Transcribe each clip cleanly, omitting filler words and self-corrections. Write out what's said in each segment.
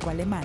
Marco Alemán.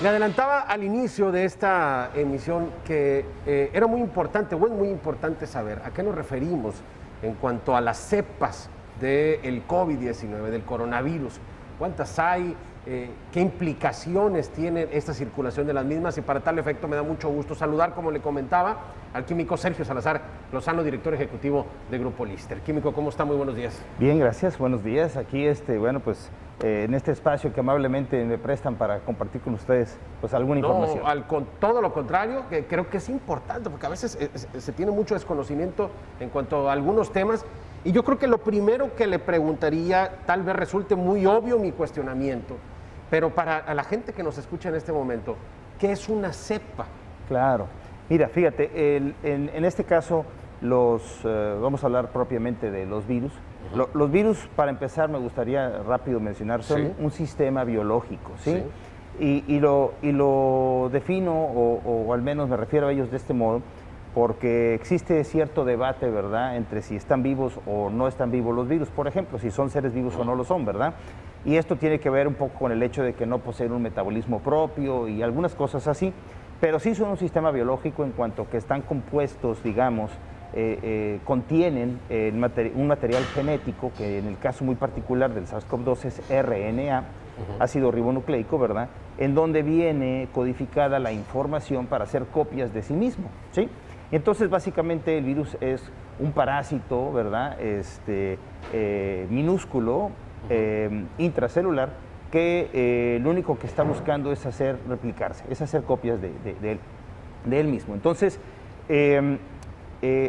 Le adelantaba al inicio de esta emisión que era muy importante, o es muy importante saber a qué nos referimos en cuanto a las cepas del COVID-19, del coronavirus. ¿Cuántas hay? ¿Qué implicaciones tiene esta circulación de las mismas? Y para tal efecto me da mucho gusto saludar, como le comentaba, al químico Sergio Salazar Lozano, director ejecutivo de Grupo Lister. Químico, ¿cómo está? Muy buenos días. Bien, gracias. Buenos días. Aquí, en este espacio que amablemente me prestan para compartir con ustedes pues alguna información. Todo lo contrario, que creo que es importante, porque a veces se tiene mucho desconocimiento en cuanto a algunos temas. Y yo creo que lo primero que le preguntaría, tal vez resulte muy obvio mi cuestionamiento, pero para a la gente que nos escucha en este momento, ¿qué es una cepa? Claro. Mira, fíjate, en este caso vamos a hablar propiamente de los virus. Los virus, para empezar, me gustaría rápido mencionar, son un sistema biológico, ¿sí? Y lo defino, o al menos me refiero a ellos de este modo, porque existe cierto debate, ¿verdad?, entre si están vivos o no están vivos los virus, por ejemplo, si son seres vivos o no lo son, ¿verdad? Y esto tiene que ver un poco con el hecho de que no poseen un metabolismo propio y algunas cosas así, pero sí son un sistema biológico en cuanto que están compuestos, digamos, contienen un material genético que en el caso muy particular del SARS-CoV-2 es RNA, ácido ribonucleico, ¿verdad?, en donde viene codificada la información para hacer copias de sí mismo, ¿sí? Entonces, básicamente, el virus es un parásito, ¿verdad?, minúsculo, intracelular, que lo único que está buscando es replicarse, es hacer copias de él mismo. Entonces,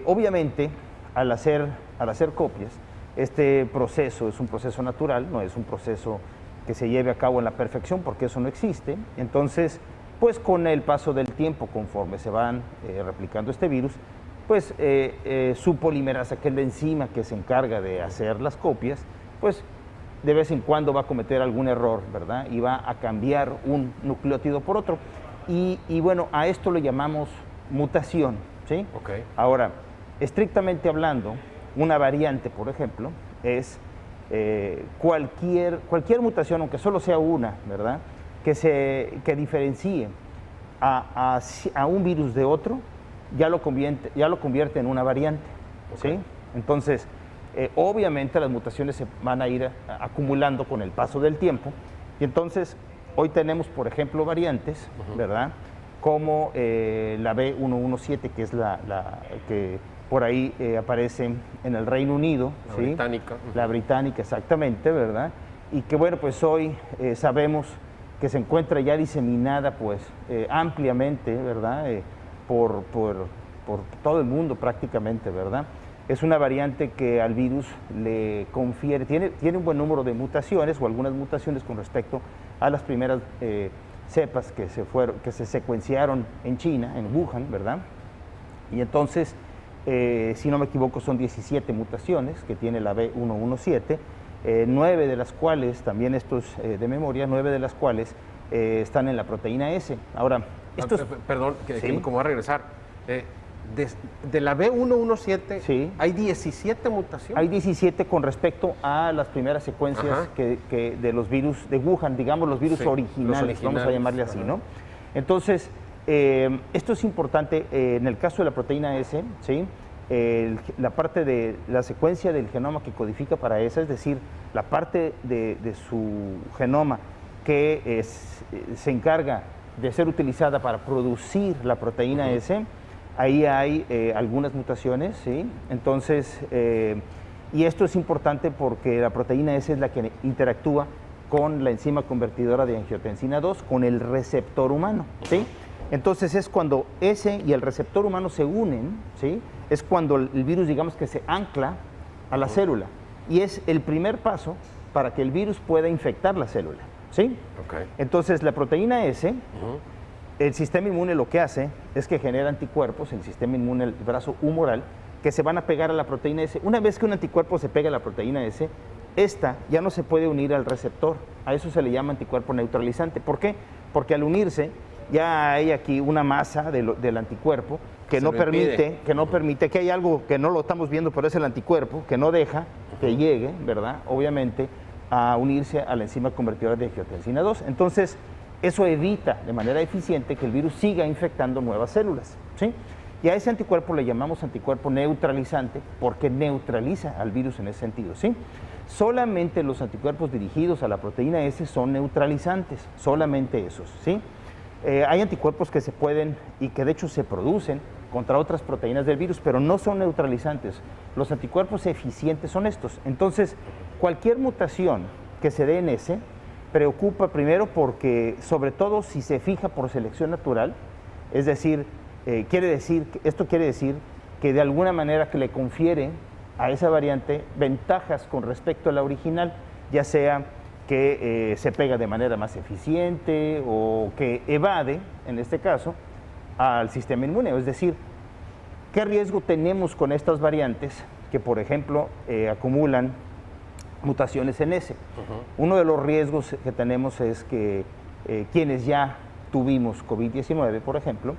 obviamente, al hacer copias, este proceso es un proceso natural, no es un proceso que se lleve a cabo en la perfección, porque eso no existe. Entonces, pues con el paso del tiempo, conforme se van replicando este virus, pues su polimerasa, que es la enzima que se encarga de hacer las copias, pues de vez en cuando va a cometer algún error, ¿verdad? Y va a cambiar un nucleótido por otro. Y bueno, a esto lo llamamos mutación, ¿sí? Okay. Ahora, estrictamente hablando, una variante, por ejemplo, es cualquier mutación, aunque solo sea una, ¿verdad?, que diferencie a un virus de otro, ya lo convierte en una variante, ¿sí? Entonces, obviamente las mutaciones se van a ir acumulando con el paso del tiempo, y entonces hoy tenemos, por ejemplo, variantes, ¿verdad?, como la B117, que es la que por ahí aparece en el Reino Unido, la ¿sí? británica. La británica, exactamente, ¿verdad? Y que bueno, pues hoy sabemos que se encuentra ya diseminada pues ampliamente, ¿verdad?, por todo el mundo prácticamente, ¿verdad? Es una variante que al virus le confiere, tiene un buen número de mutaciones o algunas mutaciones con respecto a las primeras cepas que se secuenciaron en China, en Wuhan, ¿verdad? Y entonces, si no me equivoco, son 17 mutaciones que tiene la B117, 9 de las cuales, también estos de memoria, 9 de las cuales están en la proteína S. Ahora, perdón, que como va a regresar, de la B117 sí, hay 17 mutaciones. Hay 17 con respecto a las primeras secuencias que de los virus de Wuhan, digamos los virus originales, vamos a llamarle así, ¿no? Entonces, esto es importante en el caso de la proteína S, ¿sí? La parte de la secuencia del genoma que codifica para esa, es decir, la parte de su genoma que se encarga de ser utilizada para producir la proteína S, ahí hay algunas mutaciones, ¿sí? Entonces, y esto es importante porque la proteína S es la que interactúa con la enzima convertidora de angiotensina 2, con el receptor humano, ¿sí? Entonces es cuando ese y el receptor humano se unen, ¿sí? Es cuando el virus, digamos, que se ancla a la célula, y es el primer paso para que el virus pueda infectar la célula, ¿sí? Entonces la proteína S, el sistema inmune lo que hace es que genera anticuerpos, el sistema inmune, el brazo humoral, que se van a pegar a la proteína S. Una vez que un anticuerpo se pega a la proteína S, esta ya no se puede unir al receptor. A eso se le llama anticuerpo neutralizante. ¿Por qué? Porque al unirse ya hay aquí una masa del anticuerpo que no permite, que hay algo que no lo estamos viendo, pero es el anticuerpo, que no deja que llegue, ¿verdad? Obviamente a unirse a la enzima convertidora de angiotensina 2. Entonces, eso evita de manera eficiente que el virus siga infectando nuevas células, ¿sí? Y a ese anticuerpo le llamamos anticuerpo neutralizante porque neutraliza al virus en ese sentido, ¿sí? Solamente los anticuerpos dirigidos a la proteína S son neutralizantes, solamente esos, ¿sí? Hay anticuerpos que se pueden y que de hecho se producen contra otras proteínas del virus, pero no son neutralizantes. Los anticuerpos eficientes son estos. Entonces, cualquier mutación que se dé en ese preocupa primero porque, sobre todo si se fija por selección natural, es decir, esto quiere decir que de alguna manera que le confiere a esa variante ventajas con respecto a la original, ya sea que se pega de manera más eficiente o que evade, en este caso, al sistema inmune. Es decir, ¿qué riesgo tenemos con estas variantes que, por ejemplo, acumulan mutaciones en ese? Uno de los riesgos que tenemos es que quienes ya tuvimos COVID-19, por ejemplo,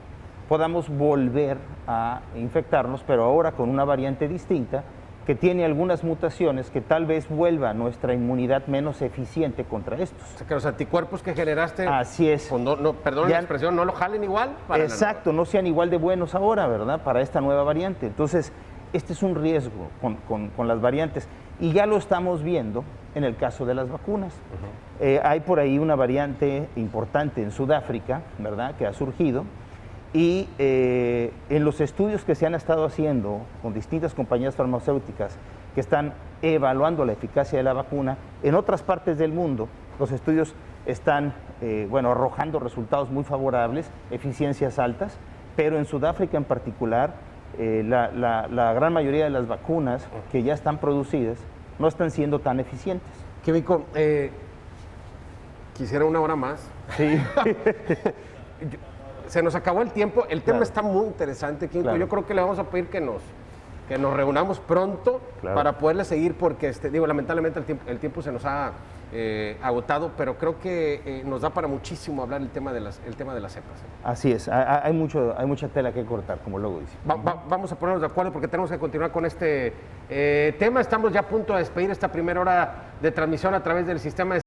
podamos volver a infectarnos, pero ahora con una variante distinta que tiene algunas mutaciones que tal vez vuelva nuestra inmunidad menos eficiente contra estos. O sea, que los anticuerpos que generaste, así es, perdón la expresión, no lo jalen igual. Exacto, no sean igual de buenos ahora, ¿verdad? Para esta nueva variante. Entonces, este es un riesgo con las variantes y ya lo estamos viendo en el caso de las vacunas. Hay por ahí una variante importante en Sudáfrica, ¿verdad?, que ha surgido. Y en los estudios que se han estado haciendo con distintas compañías farmacéuticas que están evaluando la eficacia de la vacuna, en otras partes del mundo los estudios están arrojando resultados muy favorables, eficiencias altas, pero en Sudáfrica en particular la gran mayoría de las vacunas que ya están producidas no están siendo tan eficientes. Químico, quisiera una hora más. Sí. Se nos acabó el tiempo, el tema Claro. está muy interesante, Quinto. Claro. Yo creo que le vamos a pedir que nos reunamos pronto para poderle seguir, porque lamentablemente el tiempo se nos ha agotado, pero creo que nos da para muchísimo hablar el tema de las cepas. Así es, hay mucha tela que cortar, como luego dice. Vamos a ponernos de acuerdo porque tenemos que continuar con este tema. Estamos ya a punto de despedir esta primera hora de transmisión a través del sistema de